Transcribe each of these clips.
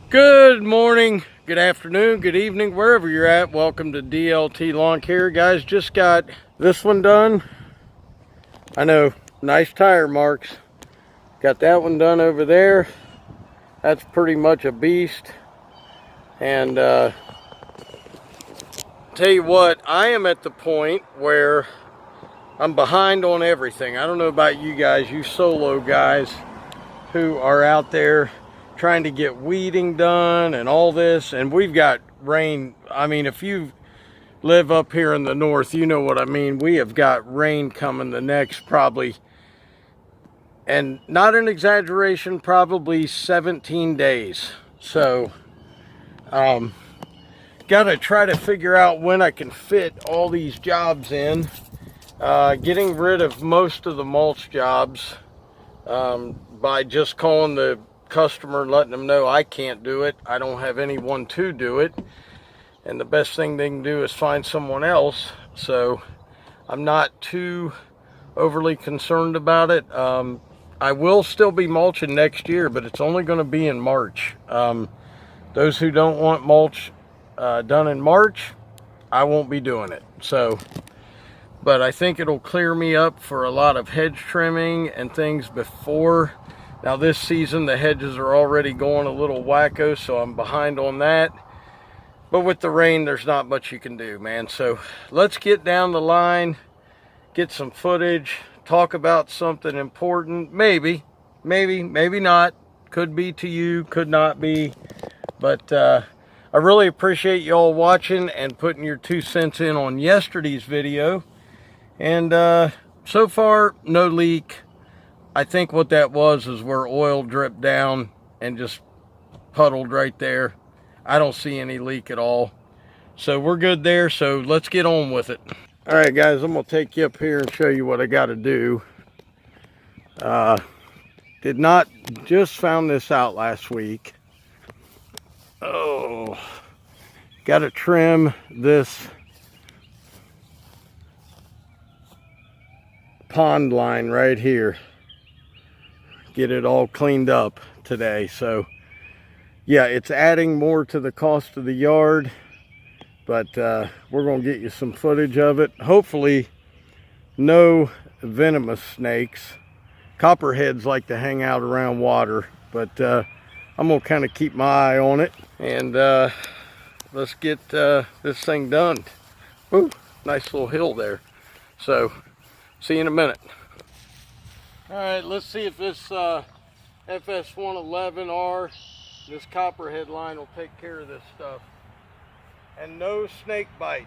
Good morning, good afternoon, good evening, wherever you're at. Welcome to DLT Lawn Care. Guys, just got this one done. I know, nice tire marks. Got that one done over there. That's pretty much a beast. And tell you what, I am at the point where I'm behind on everything. I don't know about you guys, you solo guys who are out there trying to get weeding done and all this, and we've got rain. I mean, if you live up here in the north, you know what I mean. We have got rain coming the next probably, and not an exaggeration, probably 17 days. So gotta try to figure out when I can fit all these jobs in. Getting rid of most of the mulch jobs by just calling the customer and letting them know I can't do it. I don't have anyone to do it, and the best thing they can do is find someone else. So I'm not too overly concerned about it. I will still be mulching next year, but it's only going to be in March. Those who don't want mulch done in March, I won't be doing it. So, but I think it'll clear me up for a lot of hedge trimming and things before. Now this season the hedges are already going a little wacko, so I'm behind on that. But with the rain, there's not much you can do, man. So let's get down the line, get some footage, talk about something important. Maybe not. Could be to you, could not be. But I really appreciate y'all watching and putting your 2 cents in on yesterday's video. And so far, no leak. I think what that was is where oil dripped down and just puddled right there. I don't see any leak at all. So we're good there, so let's get on with it. All right, guys, I'm gonna take you up here and show you what I gotta do. Just found this out last week. Oh, gotta trim this pond line right here. Get it all cleaned up today. So yeah, it's adding more to the cost of the yard, but we're gonna get you some footage of it. Hopefully no venomous snakes. Copperheads like to hang out around water, but I'm gonna kind of keep my eye on it, and let's get this thing done. Ooh, nice little hill there. So see you in a minute. All right, let's see if this FS111R, this copperhead line, will take care of this stuff. And no snake bites.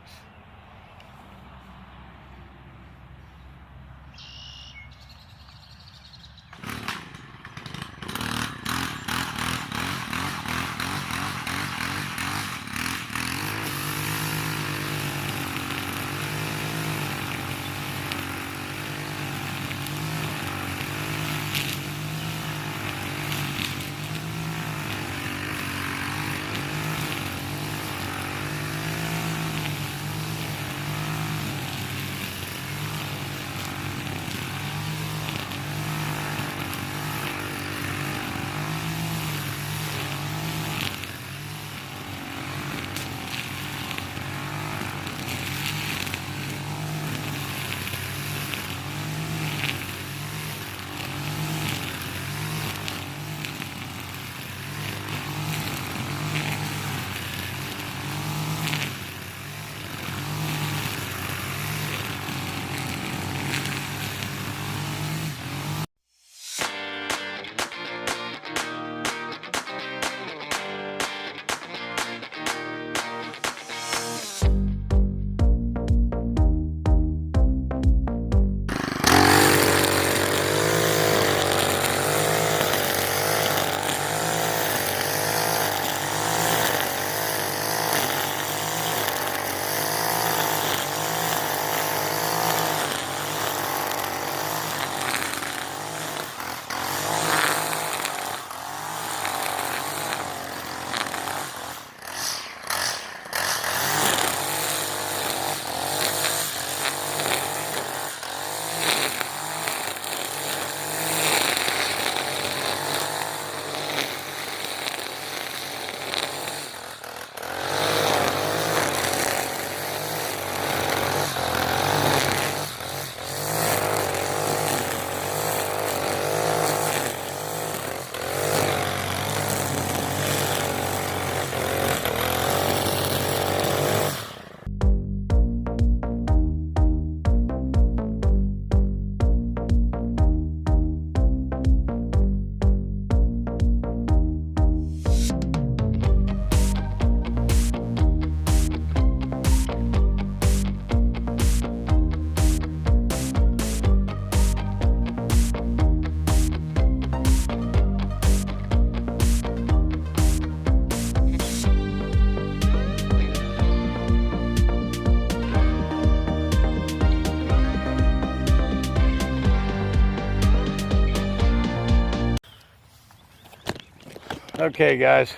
Okay guys,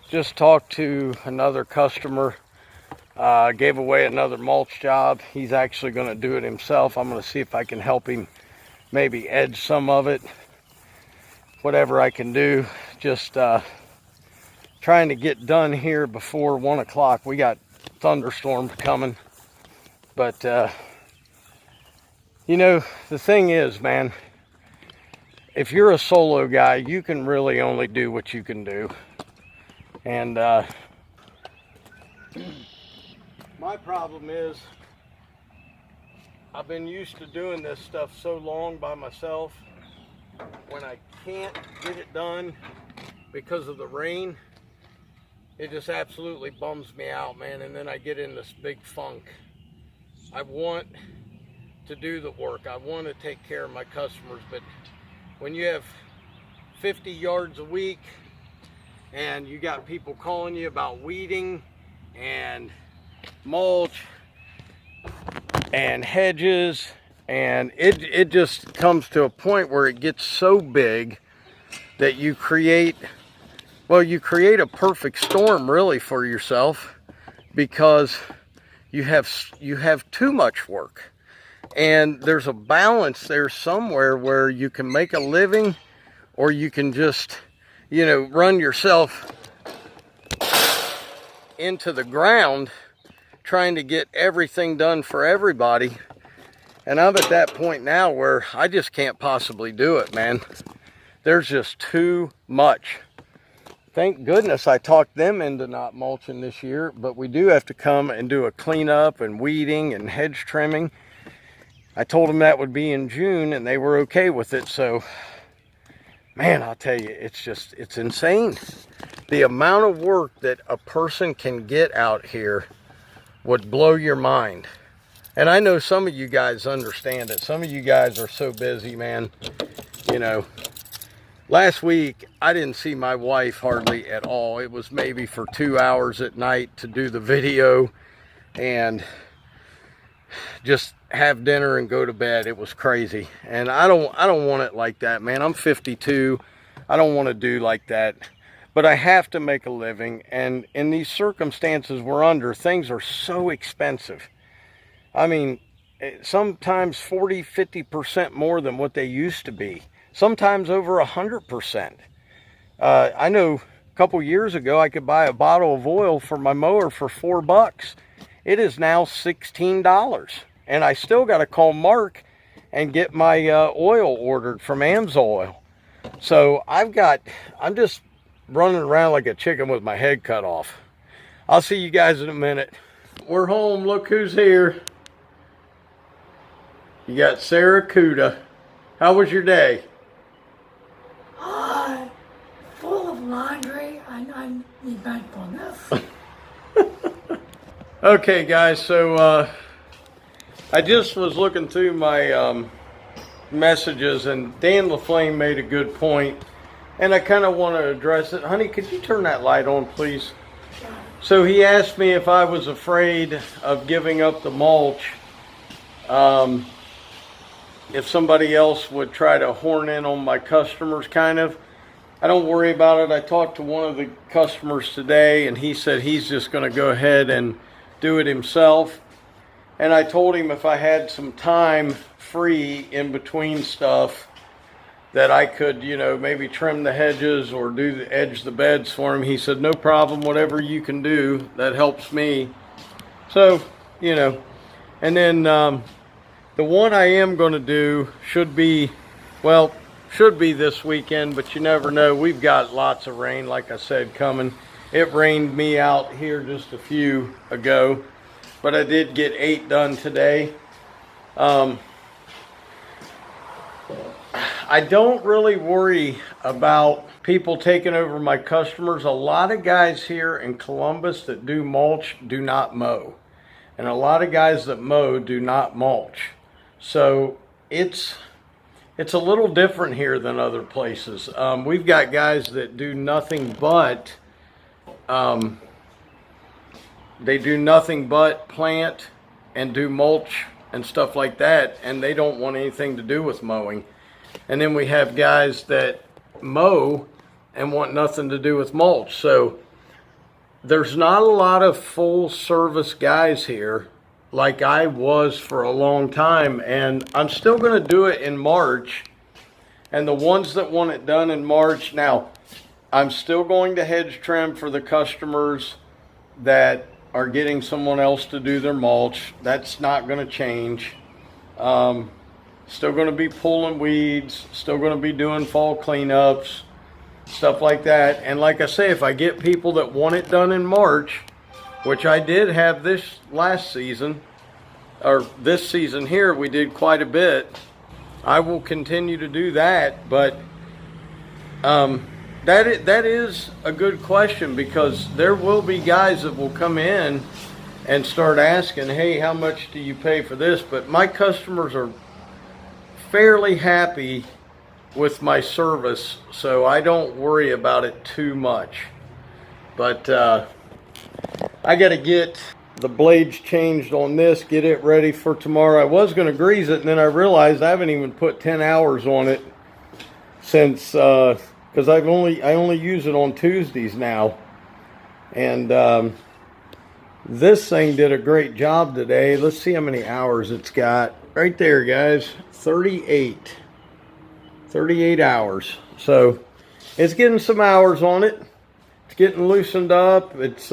just talked to another customer, gave away another mulch job. He's actually going to do it himself. I'm going to see if I can help him maybe edge some of it, whatever I can do. Just trying to get done here before 1 o'clock. We got thunderstorms coming, but you know, the thing is, man, if you're a solo guy, you can really only do what you can do. And my problem is I've been used to doing this stuff so long by myself. When I can't get it done because of the rain, it just absolutely bums me out, man. And then I get in this big funk. I want to do the work. I want to take care of my customers, but when you have 50 yards a week and you got people calling you about weeding and mulch and hedges, and it just comes to a point where it gets so big that you create a perfect storm really for yourself, because you have too much work. And there's a balance there somewhere where you can make a living, or you can just, you know, run yourself into the ground trying to get everything done for everybody. And I'm at that point now where I just can't possibly do it, man. There's just too much. Thank goodness I talked them into not mulching this year, but we do have to come and do a cleanup and weeding and hedge trimming. I told them that would be in June, and they were okay with it. So, man, I'll tell you, it's insane. The amount of work that a person can get out here would blow your mind. And I know some of you guys understand it. Some of you guys are so busy, man. You know, last week, I didn't see my wife hardly at all. It was maybe for 2 hours at night to do the video and just have dinner and go to bed. It was crazy. And I don't want it like that, man. I'm 52. I don't want to do like that. But I have to make a living. And in these circumstances we're under, things are so expensive. I mean, sometimes 40, 50% more than what they used to be. Sometimes over 100%. I know a couple years ago I could buy a bottle of oil for my mower for $4. It is now $16. And I still got to call Mark and get my oil ordered from AMSOIL. So I'm just running around like a chicken with my head cut off. I'll see you guys in a minute. We're home. Look who's here. You got Sarah Cuda. How was your day? Full of laundry. I need mindfulness. Okay, guys, so I just was looking through my messages, and Dan LaFlame made a good point, and I kind of want to address it. Honey, could you turn that light on, please? So he asked me if I was afraid of giving up the mulch if somebody else would try to horn in on my customers, kind of. I don't worry about it. I talked to one of the customers today, and he said he's just going to go ahead and do it himself. And I told him if I had some time free in between stuff that I could, you know, maybe trim the hedges or edge the beds for him. He said, no problem, whatever you can do, that helps me. So, you know, and then the one I am going to do should be this weekend, but you never know. We've got lots of rain, like I said, coming. It rained me out here just a few ago, but I did get 8 done today. I don't really worry about people taking over my customers. A lot of guys here in Columbus that do mulch do not mow, and a lot of guys that mow do not mulch. So it's a little different here than other places. We've got guys that do nothing but plant and do mulch and stuff like that, and they don't want anything to do with mowing. And then we have guys that mow and want nothing to do with mulch. So there's not a lot of full service guys here like I was for a long time, and I'm still going to do it in March. And the ones that want it done in March, now I'm still going to hedge trim for the customers that are getting someone else to do their mulch. That's not going to change. Still going to be pulling weeds, still going to be doing fall cleanups, stuff like that. And like I say, if I get people that want it done in March, which I did have this last season, or this season here, we did quite a bit, I will continue to do that. But that is a good question, because there will be guys that will come in and start asking, hey, how much do you pay for this? But my customers are fairly happy with my service, so I don't worry about it too much. But I got to get the blades changed on this, get it ready for tomorrow. I was going to grease it, and then I realized I haven't even put 10 hours on it since, because I only use it on Tuesdays now. And this thing did a great job today. Let's see how many hours it's got. Right there, guys, 38 hours. So it's getting some hours on it. It's getting loosened up. It's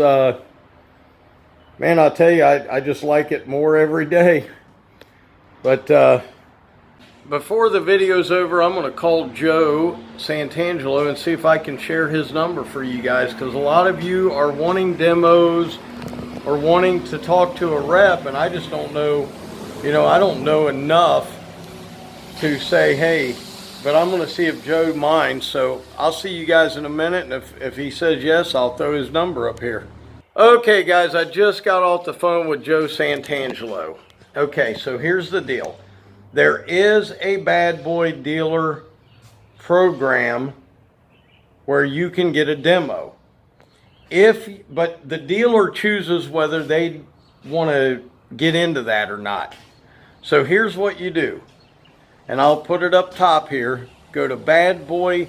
man, I'll tell you, I just like it more every day. But before the video's over, I'm going to call Joe Santangelo and see if I can share his number for you guys, because a lot of you are wanting demos or wanting to talk to a rep, and I just don't know. You know, I don't know enough to say, hey, but I'm going to see if Joe minds. So I'll see you guys in a minute, and if he says yes, I'll throw his number up here. Okay, guys, I just got off the phone with Joe Santangelo. Okay, so here's the deal. There is a bad boy dealer program where you can get a demo. But the dealer chooses whether they want to get into that or not. So here's what you do, and I'll put it up top here. Go to Bad Boy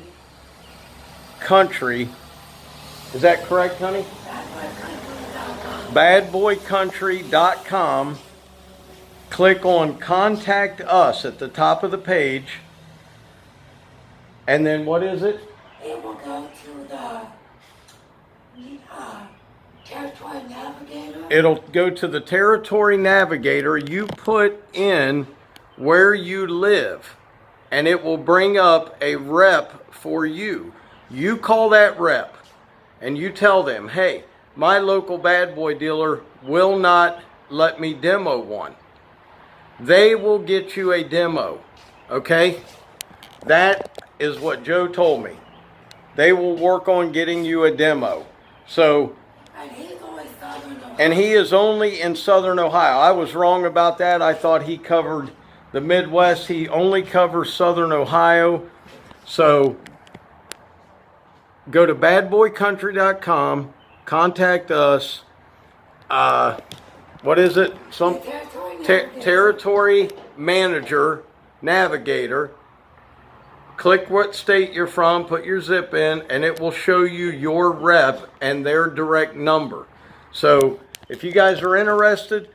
Country. Is that correct, honey? badboycountry.com. Click on Contact Us at the top of the page. And then what is it? It will go to the Territory Navigator. It'll go to the Territory Navigator. You put in where you live, and it will bring up a rep for you. You call that rep, and you tell them, hey, my local bad boy dealer will not let me demo one. They will get you a demo, okay? That is what Joe told me. They will work on getting you a demo. So, and he is only in Southern Ohio. I was wrong about that. I thought he covered the Midwest. He only covers Southern Ohio. So go to badboycountry.com, contact us. What is it? Some Territory Manager, Navigator. Click what state you're from, put your zip in, and it will show you your rep and their direct number. So if you guys are interested,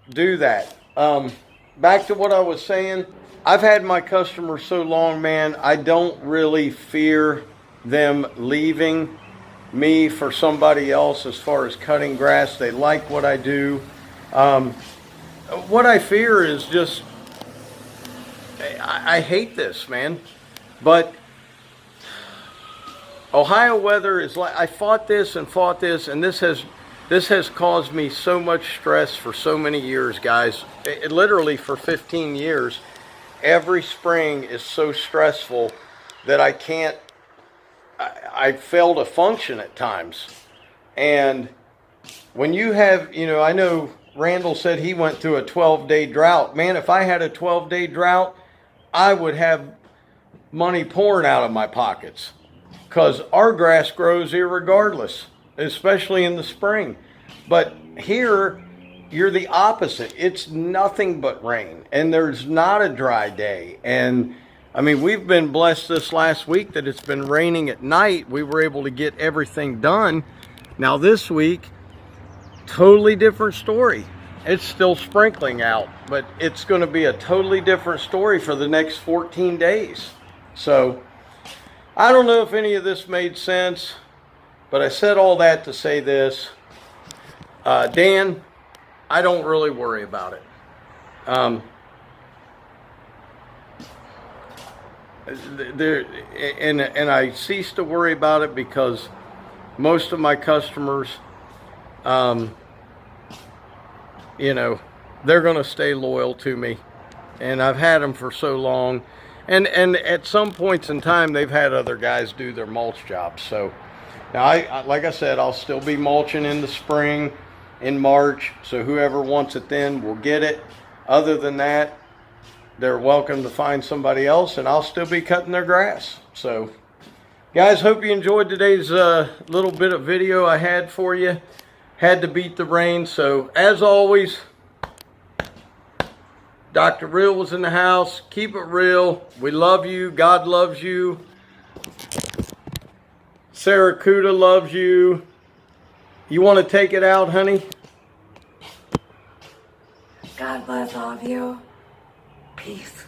do that. Back to what I was saying. I've had my customers so long, man, I don't really fear them leaving me for somebody else as far as cutting grass. They like what I do. What I fear is just, I hate this, man. But Ohio weather is like, I fought this, and this has caused me so much stress for so many years, guys. It literally for 15 years, every spring is so stressful that I can't, I fail to function at times. And when you have, you know, I know Randall said he went through a 12-day drought. Man, if I had a 12-day drought, I would have money pouring out of my pockets, because our grass grows irregardless, especially in the spring. But here, you're the opposite. It's nothing but rain, and there's not a dry day. And I mean, we've been blessed this last week that it's been raining at night. We were able to get everything done. Now this week, totally different story. It's still sprinkling out, but it's going to be a totally different story for the next 14 days. So I don't know if any of this made sense, but I said all that to say this. Dan, I don't really worry about it. And I cease to worry about it because most of my customers, you know, they're going to stay loyal to me, and I've had them for so long, and at some points in time they've had other guys do their mulch jobs. So now like I said, I'll still be mulching in the spring, in March, so whoever wants it then will get it. Other than that, they're welcome to find somebody else, and I'll still be cutting their grass. So guys, hope you enjoyed today's little bit of video I had for you. Had to beat the rain. So as always, Dr. Real was in the house. Keep it real. We love you. God loves you. Sarah Kuda loves you. You want to take it out, honey? God bless all of you. Peace.